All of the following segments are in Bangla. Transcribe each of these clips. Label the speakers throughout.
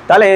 Speaker 1: তাহলে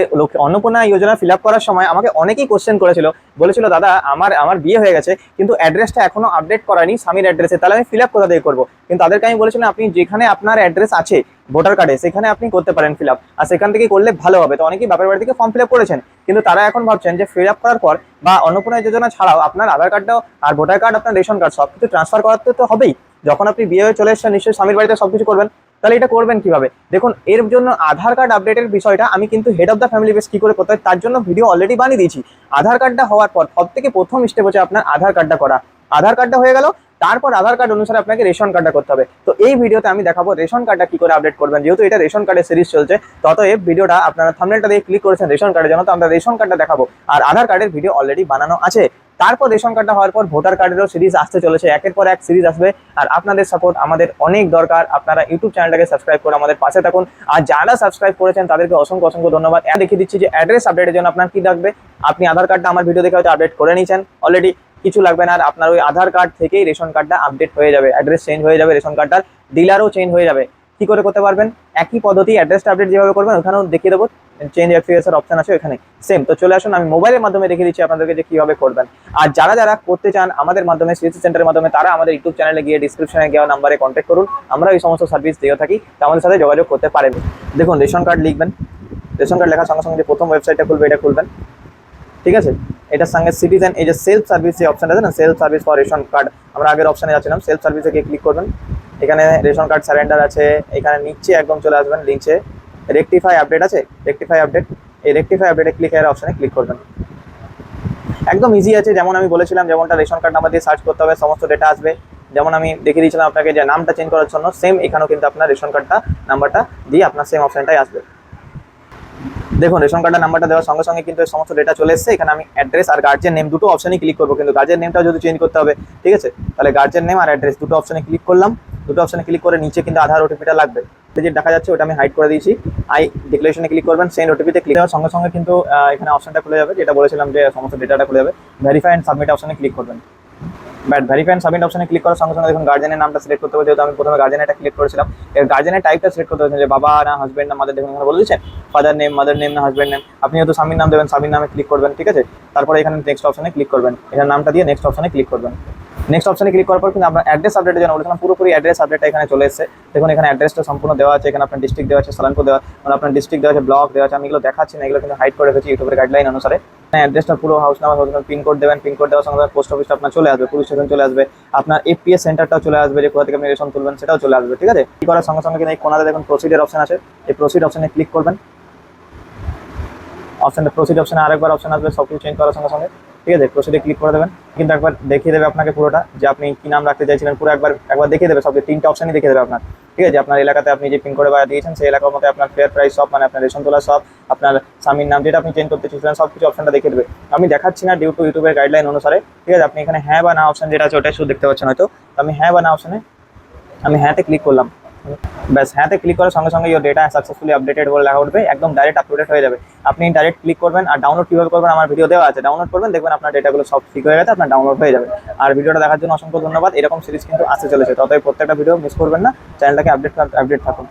Speaker 1: অন্নপূর্ণা যোজনা ফিল আপ করার সময় আমাকে অনেকেই কোশ্চেন করেছিল, বলেছিল দাদা আমার আমার বিয়ে হয়ে গেছে কিন্তু অ্যাড্রেসটা এখনো আপডেট করানি স্বামীর অ্যাড্রেসে, তাহলে আমি ফিল আপ কোথা থেকে করবো? কিন্তু তাদেরকে আমি বলেছিলাম আপনি যেখানে আপনার অ্যাড্রেস আছে ভোটার কার্ডে সেখানে আপনি করতে পারেন ফিল আপ, আর সেখান থেকে করলে ভালো হবে। তো অনেকেই বাপের বাড়ি থেকে ফর্ম ফিল আপ করেছেন, কিন্তু তারা এখন ভাবছেন যে ফিল আপ করার পর বা অন্নপূর্ণা যোজনা ছাড়াও আপনার আধার কার্ডটাও আর ভোটার কার্ড আপনার রেশন কার্ড সবকিছু ট্রান্সফার করাতে তো হবেই। যখন আপনি বিয়ে হয়ে চলে এসেছেন নিশ্চয়ই স্বামীর বাড়িতে সবকিছু করবেন, তাহলে এটা করবেন কিভাবে? দেখুন এর জন্য আধার কার্ড আপডেটের বিষয়টা আমি কিন্তু head of the family base কি করে করতে হয় তার জন্য ভিডিও অলরেডি বানিয়ে দিয়েছি। আধার কার্ডটা হওয়ার পর সব থেকে প্রথম স্টেপ হচ্ছে আপনার আধার কার্ডটা করা। আধার কার্ডটা হয়ে গেল, তারপর আধার কার্ড অনুসারে আপনাকে রেশন কার্ডটা করতে হবে। তো এই ভিডিওতে আমি দেখাবো রেশন কার্ডটা কি করে আপডেট করবেন, যেহেতু এটা রেশন কার্ডের সিরিজ চলছে। ততএব ভিডিওটা আপনারা থাম্বনেলটা দিয়ে ক্লিক করেছেন রেশন কার্ডের জন্য, তো আমরা রেশন কার্ডটা দেখাবো। আর আধার কার্ডের ভিডিও অলরেডি বানানো আছে। তারপর রেশন কার্ডটা হওয়ার পর ভোটার কার্ডেরও সিরিজ আসতে চলেছে, একের পর এক সিরিজ আসবে। আর আপনাদের সাপোর্ট আমাদের অনেক দরকার, আপনারা ইউটিউব চ্যানেলটাকে সাবস্ক্রাইব করে আমাদের পাশে থাকুন। আর যারা সাবস্ক্রাইব করেছেন তাদেরকে অসংখ্য অসংখ্য ধন্যবাদ। দেখিয়ে দিচ্ছি যে অ্যাড্রেস আপডেটের জন্য আপনার কি লাগবে। আপনি আধার কার্ডটা আমার ভিডিও দেখে হয়তো আপডেট করে নিয়েছেন অলরেডি, কিছু লাগবে না। আর আপনার ওই আধার কার্ড থেকেই রেশন কার্ডটা আপডেট হয়ে যাবে, অ্যাড্রেস চেঞ্জ হয়ে যাবে, রেশন কার্ডটার ডিলারও চেঞ্জ হয়ে যাবে। কি করে করতে পারবেন? একই পদ্ধতি, অ্যাড্রেসটা আপডেট যেভাবে করবেন ওখানেও দেখিয়ে দেবো, চেঞ্জ এফপিএস এর অপশন আছে ওখানে সেম। তো চলে আসুন, আমি মোবাইলের মাধ্যমে দেখিয়ে দিচ্ছি আপনাদেরকে যে কিভাবে করবেন। আর যারা যারা করতে চান আমাদের মাধ্যমে সিএসসি সেন্টারের মাধ্যমে, তারা আমাদের ইউটিউব চ্যানেলে গিয়ে ডিসক্রিপশনে দেওয়া নাম্বারে কন্ট্যাক্ট করুন, আমরা এই সমস্ত সার্ভিস দিয়ে থাকি, তো আমাদের সাথে যোগাযোগ করতে পারেন। দেখুন রেশন কার্ড লিখবেন, রেশন কার্ড লেখার সঙ্গে সঙ্গে যে প্রথম ওয়েবসাইটটা খুলবে এটা খুলবেন, ঠিক আছে। এটার সঙ্গে সিটিজেন এই যে সেলফ সার্ভিস যে অপশন আছে না, self service for ration card, আমরা আগের অপশনে যাচ্ছিলাম, সেলফ সার্ভিসে গিয়ে ক্লিক করবেন। এখানে রেশন কার্ড সারেন্ডার আছে, এখানে নিচে একদম চলে আসবেন, নিচে রেকটিফাই আপডেট আছে, রেকটিফাই আপডেট, এই রেকটিফাই আপডেটে ক্লিক এর অপশনে ক্লিক করবেন। একদম ইজি আছে, যেমন আমি বলেছিলাম যেমনটা রেশন কার্ড নাম্বার দিয়ে সার্চ করতে হবে সমস্ত ডেটা আসবে। যেমন আমি দেখিয়ে দিয়েছিলাম আপনাকে যে নামটা চেঞ্জ করার জন্য, সেম এখানেও কিন্তু আপনার রেশন কার্ডটা নাম্বারটা দিয়ে আপনার সেম অপশনটাই আসবে। দেখুন রেশন কার্ডের নাম্বারটা দেওয়ার সঙ্গে সঙ্গে কিন্তু সমস্ত ডেটা চলে এসেছে। এখানে আমি অ্যাড্রেস আর গার্জিয়ান নেম দুটো অপশনই ক্লিক করবো, কিন্তু গার্জিয়ান নেমটা যদি চেঞ্জ করতে হবে, ঠিক আছে। তাহলে গার্জিয়ান নেম আর অ্যাড্রেস দুটো অপশনে ক্লিক করলাম, দুটো অপশনে ক্লিক করে নিচে কিন্তু আধার ওটিপিটা লাগবে, যে দেখা যাচ্ছে ওটা আমি হাইড করে দিয়েছি। আই ডিক্লারেশনে ক্লিক করবেন, সেন্ড ওটিপিতে ক্লিক দেওয়ার সঙ্গে সঙ্গে কিন্তু এখানে অপশনটা খুলে যাবে, যেটা বলেছিলাম যে সমস্ত ডেটাটা খুলে যাবে। ভেরিফাই অ্যান্ড সাবমিট অপশনে ক্লিক করবেন। বাট ভেরিফাই অ্যান্ড সাবমিট অপশনে ক্লিক করার সঙ্গে সঙ্গে দেখুন গার্জেনের নামটা সিলেক্ট করতে হবে, যেহেতু আমি প্রথমে গার্জেনেরটা ক্লিক করেছিলাম। এর গার্জেনের টাইপটা সিলেক্ট করতে হবে, যে বাবা না হাজবেন্ড না মাদার, দেখুন এখানে বলে দিচ্ছেন ফাদার নেম, মাদার নেম না হাজবেন্ড নেম। আপনি যেহেতু স্বামীর নাম দেবেন স্বামীর নামে ক্লিক করবেন, ঠিক আছে। তারপরে এখানে নেক্সট অপশনে ক্লিক করবেন, এখানে নামটা দিয়ে নেক্সট অপশনে ক্লিক করবেন। নেক্সট অপশনে ক্লিক করার পর কিন্তু আপনার অ্যাড্রেস আপডেটের জন্য বলেছিলাম পুরোপুরি অ্যাড্রেস আপডেটটা এখানে চলে এসেছে। দেখুন এখানে অ্যাড্রেসটা সম্পূর্ণ দেওয়া আছে, এখানে আপনার ডিস্ট্রিক্ট দেওয়া আছে, সালানপুর দেওয়া, মানে আপনার ডিস্ট্রিক্ট দেওয়া আছে, ব্লক দেওয়া আছে। আমি এগুলো দেখাচ্ছি না, এগুলো কিন্তু হাইড করে রেখেছি ইউটিউবের গাইডলাইন অনুসারে। অ্যাড্রেসটা পুরো হাউস নাম্বার, পিনকোড দেবেন, পিনকোড দেওয়ার সঙ্গে পোস্ট অফিসটা আপনার চলে আসবে, পুলিশ স্টেশন চলে আসবে, আপনার এপিএস সেন্টারটাও চলে আসবে, যে কোথা থেকে আপনি রেশন তুলবেন সেটাও চলে আসবে, ঠিক আছে। কি করার সঙ্গে সঙ্গে কিন্তু এই কোনাতে দেখুন প্রসিডের অপশন আছে, এই প্রসিড অপশনে ক্লিক করবেন। অপশনটা প্রসিড অপশনে আরেকবার অপশন আসবে সব কিছু চেঞ্জ করার সঙ্গে সঙ্গে, ঠিক আছে। প্রসিডে ক্লিক করে দেবেন, কিন্তু একবার দেখিয়ে দেবে আপনাকে পুরোটা, যে আপনি কি নাম রাখতে চাইছিলেন পুরো একবার দেখিয়ে দেবে, সব তিনটা অপশনই দেখিয়ে দেবে আপনার, ঠিক আছে। আপনার এলাকাতে আপনি যে পিনকোডে বা দিয়েছেন সেই এলাকার মধ্যে আপনার ফেয়ার প্রাইস সব, মানে আপনার রেশন তোলা সব, আপনার স্বামীর নাম যেটা আপনি চেঞ্জ করতে চাইছিলেন সব কিছু অপশনটা দেখিয়ে দেবে। আমি দেখাচ্ছি না ডিউ টু ইউটিউবের গাইডলাইন অনুসারে, ঠিক আছে। আপনি এখানে হ্যাঁ বা না অপশন যেটা আছে ওটাই শুধু দেখতে পাচ্ছেন হয়তো। তো আমি হ্যাঁ বা না অপশনে আমি হ্যাঁতে ক্লিক করলাম, ব্যাস হ্যাঁতে ক্লিক করার সঙ্গে সঙ্গে ইওর ডেটা সাকসেসফুলি আপডেটেড বলে লেখা উঠবে, একদম ডাইরেক্ট আপলোডেড হয়ে যাবে। আপনি ডাইরেক্ট ক্লিক করবেন, আর ডাউনলোড কীভাবে করবেন আমার ভিডিও দেওয়া আছে, ডাউনলোড করবেন, দেখবেন আপনার ডেটাগুলো সব ঠিক হয়ে গেছে, আপনার ডাউনলোড হয়ে যাবে। আর ভিডিওটা দেখার জন্য অসংখ্য ধন্যবাদ। এরকম সিরিজ কিন্তু আসতে চলেছে, ততই প্রত্যেকটা ভিডিও মিস করবেন না, চ্যানেলটাকে আপডেট থাকুন।